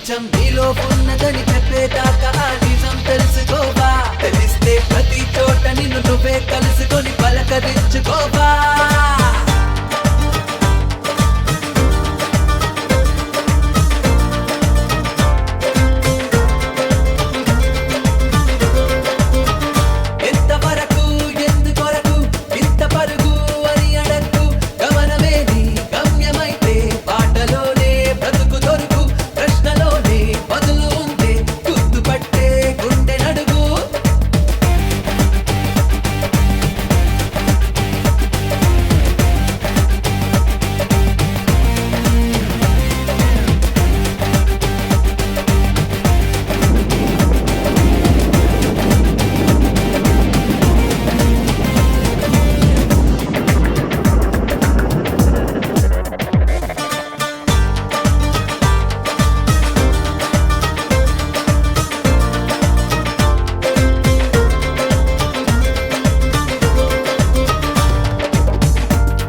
ప్రపంచం నీలో ఉన్నదని చెప్పేదాకా ఆ నిజం తెలుసుకోవా. తెలిస్తే ప్రతి చోట నిన్ను నువ్వే కలుసుకొని పలకరించుకోవా. ఎంతవరకు ఎందుకొరకు ఇంత పరుగు అని అడక్కు. గమనమే నీ గమ్యమైతే పాటలోనే బ్రతుకు దొరుకు. ప్రశ్నలోనే బదులు ఉంటే గుర్తుపట్టే గుండె నడుగు.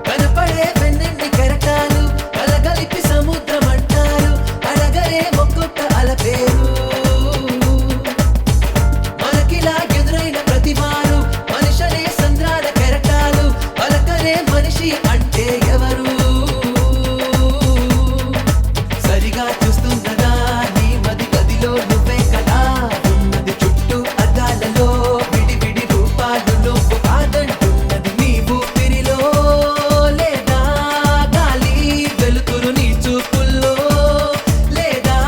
కనపడే వెన్నెన్ని కెరటాలు కలగలిపి సముద్రం అంటారు. అడగరే ఒక్కొక్క అలపేరు. మనకిలా ఎదురైన ప్రతిమారు మనిషనే సంద్రాల కెరటాలు. పలకరే మనిషి అంటే ఎవరు? సరిగా చూస్తున్నదా నీ మది గదిలో నువ్వే కదా ఉన్నది. చుట్టూ అద్దాలలో విడివిడి రూపాలు నువ్వు కాదంటున్నది. నీ ఊపిరిలో లేదా గాలి వెలుతురు నీ చూపుల్లో లేదా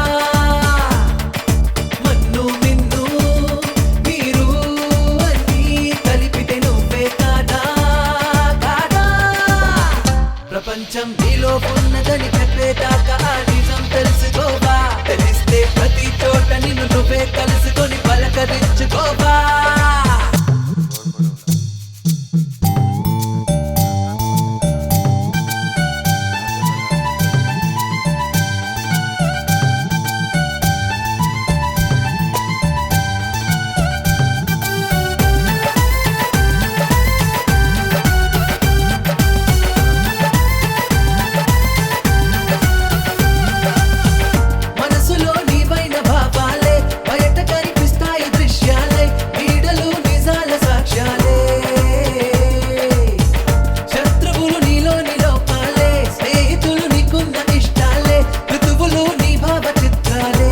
మన్ను మిన్ను మీరు అన్నీ కలిపితే నువ్వే కాదా కాదా. ప్రపంచం నీలో ఉన్నదని చెప్పేదాకా ఆ నిజం తెలుసుకోవా. తెలిస్తే ప్రతి చోట నిన్ను నువ్వే కలుసుకొని పలకరించుకోవా. మనసులో నీవైన భావాలే బయట కనిపిస్తాయి దృశ్యాలే. నీడలు నిజాల సాక్ష్యాలే. శత్రువులు నీలోని లోపాలే. స్నేహితులు నీకున్న ఇష్టాలే. ఋతువులు నీ భావ చిత్రాలే.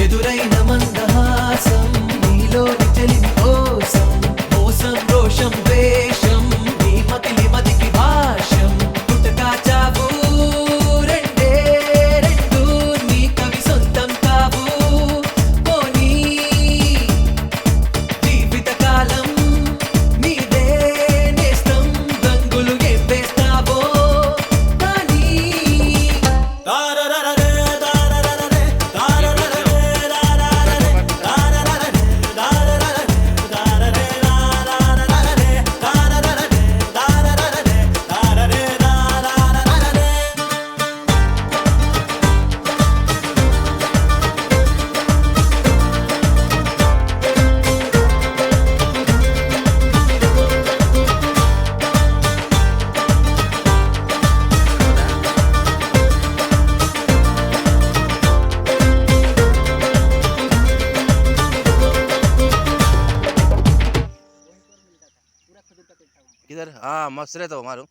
ఎదురైన మందహాసం నీలోని చెలిమి కోసం. మోసం రోషం వేషం నీ మతిలి మదికి భాషం. పుట్టకా చావు రెండే రెండు నీ కవి సొంతం కావు. పోనీ జీవితకాలం నీదే నేస్తం. రంగులు ఏం వేస్తావో కానీ किधर हाँ मस्त रहता हो मारो